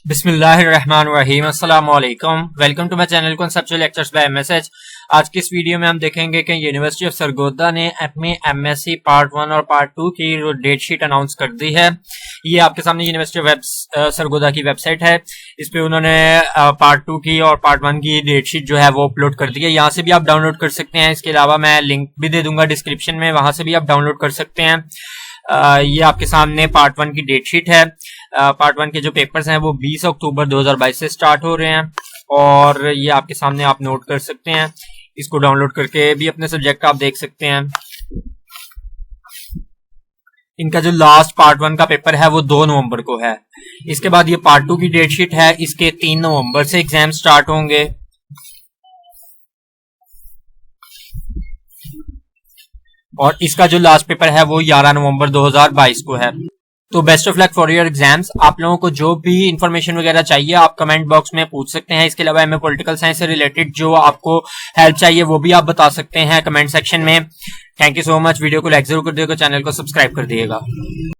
बिस्मिल्लाहिर्रहमानिर्रहीम अस्सलाम वालेकुम। Welcome to my channel conceptual lectures by MSH. आज की इस वीडियो में हम देखेंगे कि यूनिवर्सिटी ऑफ सरगोदा ने अपनी एमएससी पार्ट 1 और पार्ट 2 की डेट शीट अनाउंस कर दी है। ये आपके सामने यूनिवर्सिटी ऑफ सरगोदा की वेबसाइट है। इस पे उन्होंने पार्ट 2 की और पार्ट 1 की डेट शीट जो है वो अपलोड कर दी है। यहाँ से भी आप डाउनलोड कर सकते हैं। इसके अलावा मैं लिंक भी दे दूंगा डिस्क्रिप्शन में, वहां से भी आप डाउनलोड कर सकते हैं। ये आपके सामने पार्ट 1 की डेट शीट है। पार्ट 1 के जो पेपर्स हैं वो 20 अक्टूबर 2022 से स्टार्ट हो रहे हैं और ये आपके सामने आप नोट कर सकते हैं। इसको डाउनलोड करके भी अपने सब्जेक्ट आप देख सकते हैं। इनका जो लास्ट पार्ट 1 का पेपर है वो 2 नवंबर को है। इसके बाद ये पार्ट 2 की डेट शीट है। इसके 3 नवंबर से एग्जाम स्टार्ट होंगे और इसका जो लास्ट पेपर है वो 11 नवंबर 2022 को है। तो best of luck for your exams. आप लोगों को जो भी इंफॉर्मेशन वगैरह चाहिए आप कमेंट बॉक्स में पूछ सकते हैं। इसके अलावा हमें पॉलिटिकल साइंस से रिलेटेड जो आपको हेल्प चाहिए वो भी आप बता सकते हैं कमेंट सेक्शन में। Thank you so much. Video को लाइक जरूर कर दिएगा, चैनल को सब्सक्राइब कर दिएगा।